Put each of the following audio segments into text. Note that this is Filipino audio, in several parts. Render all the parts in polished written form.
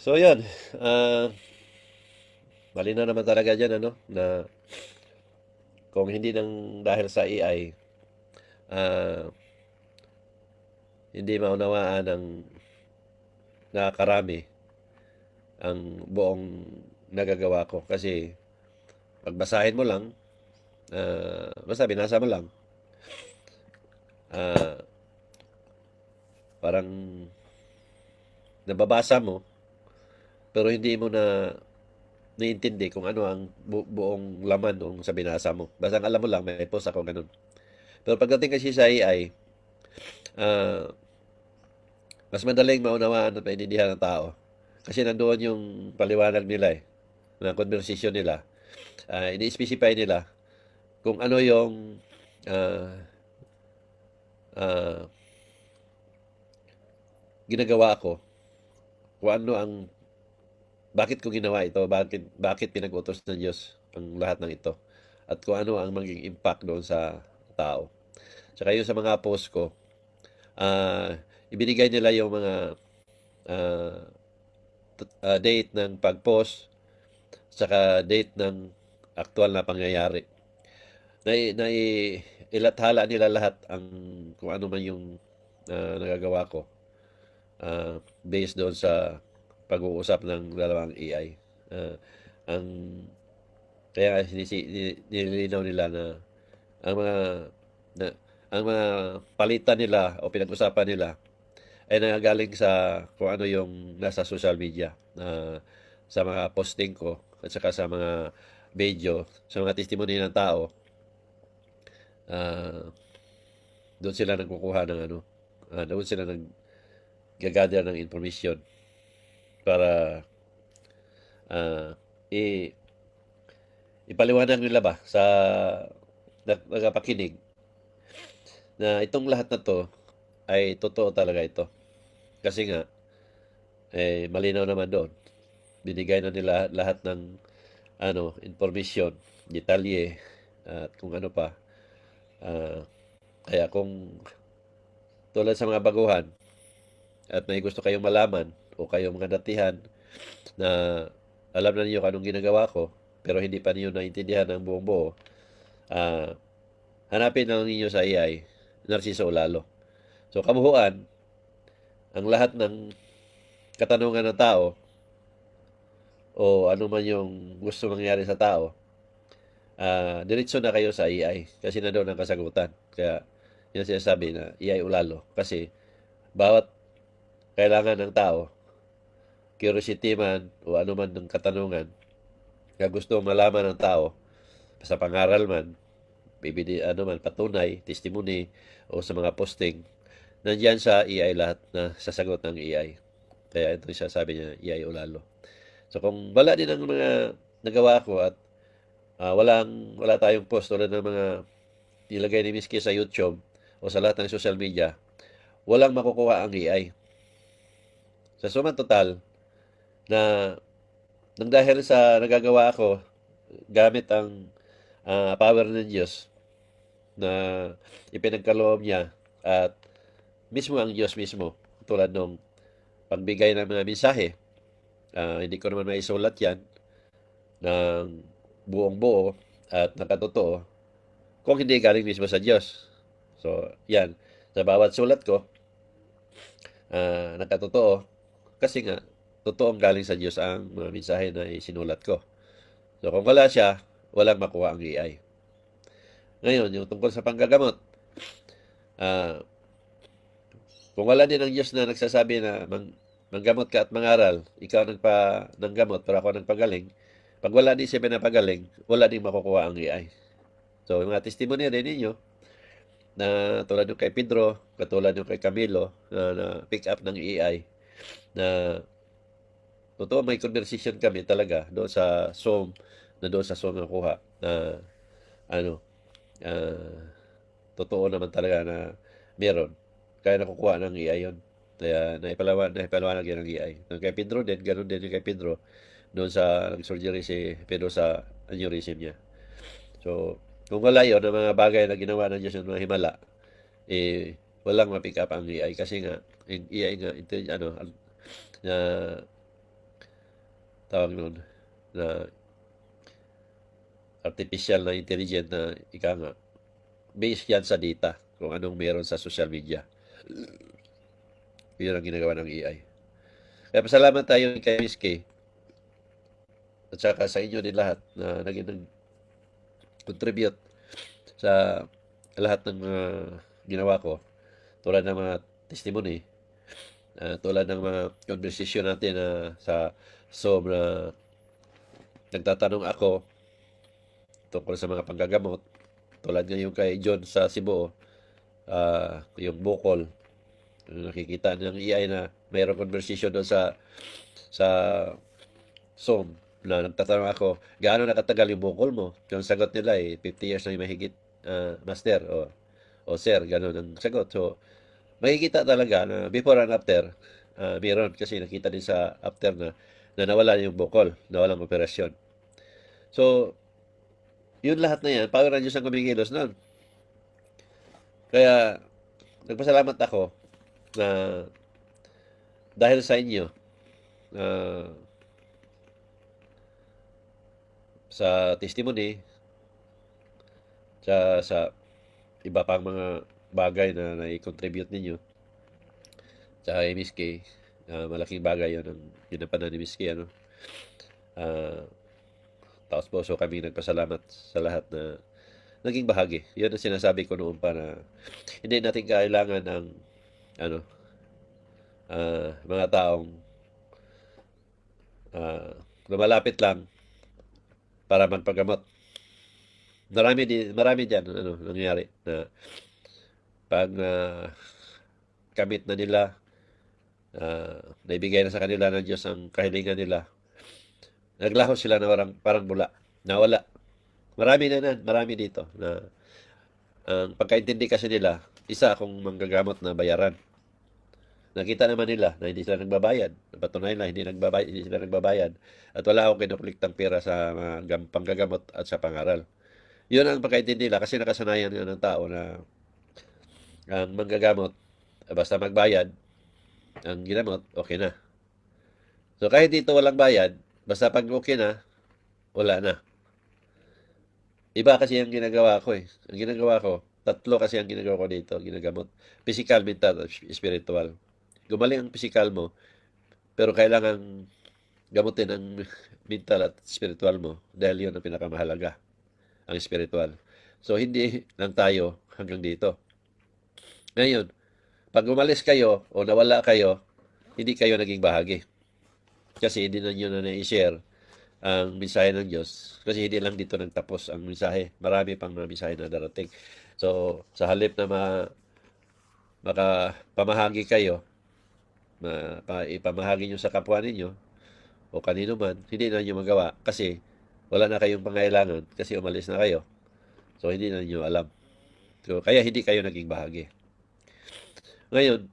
So, yun. ah Malinaw naman talaga dyan, ano, na kung hindi nang dahil sa AI, ah, hindi maunawaan ng nakakarami ang buong nagagawa ko. Kasi, pagbasahin mo lang, basta binasa mo lang, ah, parang nababasa mo, pero hindi mo na naiintindi kung ano ang buong laman ng sa binasa mo. Basta ang alam mo lang, may post ako ganun. Pero pagdating kasi sa AI, ah, mas madaling maunawaan at maintindihan ng tao. Kasi nandoon yung paliwanag nila na conversation nila. Ini-specify nila kung ano yung ah, ah, ginagawa ko, kung ano ang, bakit ko ginawa ito, bakit pinag-utos ng Diyos ang lahat ng ito, at kung ano ang maging impact doon sa tao. Tsaka yung sa mga post ko, ibinigay nila yung mga ah, date ng pag-post, saka date ng aktual na pangyayari. Ilathala nila lahat ang kung ano man yung nagagawa ko, based doon sa pag-uusap ng dalawang AI. Ah, ang kaya nililinaw nila na ang mga na, ang mga palitan nila o pinag-usapan nila ay nangagaling sa kung ano yung nasa social media, sa mga posting ko at saka sa mga video, sa mga testimony ng tao. ah Doon sila nagkukuha ng ano, doon sila nag-gather ng information para ah, i ipaliwanag nila ba sa nagapakinig na itong lahat na 'to ay totoo talaga ito. Kasi nga, malinaw naman doon. Binigay na nila lahat ng ano, information, detalye, at kung ano pa. Ah, Kaya kung tulad sa mga baguhan at may gusto kayong malaman o kayong mga datihan na alam na niyo kung anong ginagawa ko pero hindi pa niyo naintindihan ng buong buo, ah, hanapin lang ninyo sa AI, Narciso Olalo. So, kabuuan, ang lahat ng katanungan ng tao o ano man yung gusto mangyari sa tao, diretso na kayo sa AI kasi na doon ang kasagutan. Kaya, yan sinasabi na AI Olalo. Kasi, bawat kailangan ng tao, curiosity man o ano man ng katanungan na gusto malaman ng tao, sa pangaral man, ano man, patunay, testimony, o sa mga posting, nandyan sa AI lahat na sasagot ng AI. Kaya ito yung sasabi niya, AI o lalo. So kung wala din ang mga nagawa ko at wala tayong post tulad ng mga nilagay ni Miski sa YouTube o sa lahat ng social media, walang makukuha ang AI. Sa sumang total, na nang dahil sa nagagawa ko gamit ang power ng Diyos na ipinagkaloob niya, at mismo ang Diyos mismo, tulad nung pagbigay ng mga mensahe, hindi ko naman maisulat yan ng buong buo at nakatotoo kung hindi galing mismo sa Diyos. So, yan. Sa bawat sulat ko, nakatotoo kasi nga, totoong galing sa Diyos ang mga mensahe na isinulat ko. So, kung wala siya, walang makuha ang AI. Ngayon, yung tungkol sa panggagamot, ah, kung wala din ang Diyos na nagsasabi na manggamot ka at mangaral, ikaw nagpa-nanggamot pero ako nagpagaling, pag wala din siya pinapagaling, wala din makukuha ang AI. So, yung mga testimony rin ninyo, na tulad yung kay Pedro, katulad yung kay Camilo, na pick up ng AI, na totoo may conversation kami talaga doon sa Zoom, na doon sa Zoom nakuha, na ano, ah, totoo naman talaga na meron. Kaya nakukuha ng AI yun. Kaya naipalawanag yan ng AI. Yung kay Pedro din, ganun din yung kay Pedro. Doon sa nag-surgery si Pedro sa aneurysm niya. So, kung wala yun, ang mga bagay na ginawa ng Diyos ng mga himala, walang ma-pick up ang AI. Kasi nga, AI nga, ito, ano, na tawag nun, na artificial na intelligent na ika nga, based yan sa data kung anong meron sa social media. Yun ang ginagawa ng AI. Kaya pasalamat tayo kay Miss K at saka sa inyo din lahat na naging nag-contribute sa lahat ng mga ginawa ko. Tulad ng mga testimony, tulad ng mga conversation natin na sa Zoom na nagtatanong ako tungkol sa mga panggagamot. Tulad ngayon kay John sa Cebu, yung bukol. Nakikita ng AI na mayroong conversation doon sa Zoom na nagtatanong ako, gaano nakatagal yung bukol mo? Yung sagot nila 50 years na yung mahigit, master, o sir, gano'n ang sagot. So, makikita talaga na before and after, meron kasi nakita din sa after na nawala yung bukol, nawalang operasyon. So, yun lahat na yan, power ng Diyos ang kumikilos nun. Kaya, nagpasalamat ako na dahil sa inyo, sa testimony, sa iba pang mga bagay na nai-contribute ninyo, sa Miss K, malaking bagay yun ang ginampanan ni Miss K, ano. Taos puso kami nagpasalamat sa lahat na naging bahagi. Yun ang sinasabi ko noon pa na hindi natin kailangan ng mga taong lumalapit lang para magpagamot. Marami diyan nangyayari na pag kamit na nila, naibigay na sa kanila ng Diyos ang kahilingan nila, naglaho sila na parang bula. Nawala. Marami dito na ang pagkaintindi kasi nila, isa akong manggagamot na bayaran. Nakita naman nila na hindi sila nagbabayad. Napatunayan na hindi sila nagbabayad. At wala akong kinukuliktang pera sa mga panggagamot at sa pangaral. Yun ang pagkaintindi nila kasi nakasanayan nga ng tao na ang manggagamot, basta magbayad, ang ginamot, okay na. So kahit dito walang bayad, basta pag okay na, wala na. Iba kasi ang ginagawa ko eh. Ang ginagawa ko, tatlo kasi ang ginagawa ko dito, ginagamot. Physical, mental, spiritual. Gumaling ang physical mo, pero kailangan gamutin ang mental at spiritual mo dahil yun ang pinakamahalaga, ang spiritual. So, hindi lang tayo hanggang dito. Ngayon, pag umalis kayo o nawala kayo, hindi kayo naging bahagi. Kasi hindi na nyo na na-share ang mensahe ng Diyos. Kasi hindi lang dito nagtapos ang mensahe. Marami pang mga mensahe na darating. So, sa halip na makapamahagi kayo, ipamahagi nyo sa kapwa ninyo o kanino man, hindi na nyo magawa kasi wala na kayong pangailangan kasi umalis na kayo. So, hindi na nyo alam. So, kaya hindi kayo naging bahagi. Ngayon,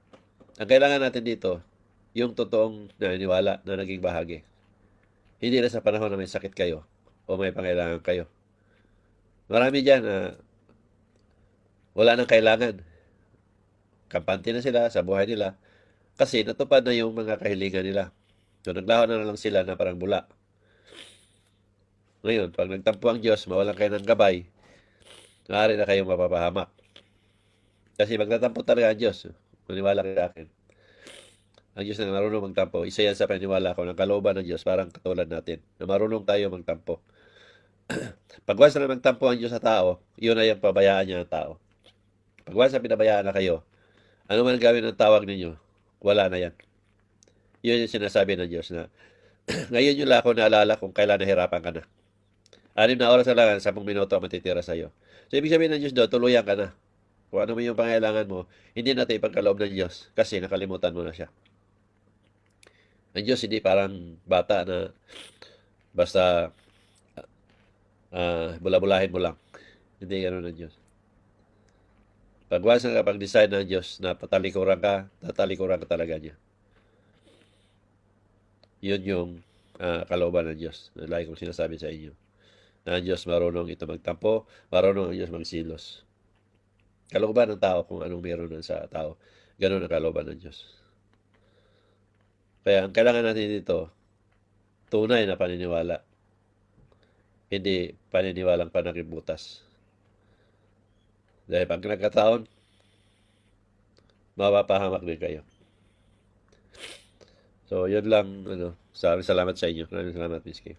ang kailangan natin dito, yung totoong naniniwala na naging bahagi. Hindi na sa panahon na may sakit kayo o may pangailangan kayo. Marami dyan na wala nang kailangan. Kampante na sila sa buhay nila kasi natupad na yung mga kahilingan nila. So, naglaho na lang sila na parang bula. Ngayon, pag nagtampo ang Diyos, mawalan kayo ng gabay, maaari na kayong mapapahamak. Kasi magtatampo talaga ang Diyos. Maniwala kayo sa akin. Ang Diyos na marunong magtampo. Isa yan sa paniniwala ko ng kalooban ng Diyos, parang katulad natin, na marunong tayo magtampo. Pag once na magtampo ang Diyos sa tao, yun ay ang pabayaan niya ng tao. Pag once na pinabayaan na kayo, ano man gawin ng tawag ninyo, wala na yan. Yun yung sinasabi ng Diyos na ngayon yung ako naalala kung kailan nahirapan ka na. 6 na oras na lang, 10 minuto ang matitira sa'yo. So, ibig sabihin ng Diyos doon, tuluyan ka na. Kung ano man yung pangailangan mo, hindi natin ipagkaloob ng Diyos kasi nakalimutan mo na siya. Ang Diyos hindi parang bata na basta bula-bulahin mo lang. Hindi ganoon ang Diyos. Pag once na kapag-decide ng Diyos na tatalikuran ka talaga niya. Yun yung kalooban ng Diyos. Lagi kong sinasabi sa inyo. Na ang Diyos marunong ito magtampo, marunong ang Diyos magsilos. Kalooban ng tao kung anong meron sa tao. Ganun ang kalooban ng Diyos. Kaya ang kailangan natin dito, tunay na paniniwala, hindi paniniwalang panakibutas. Dahil pag nagkataon, mapapahamak din kayo. So, yun lang, salamat sa inyo. Maraming salamat, Miss Kim.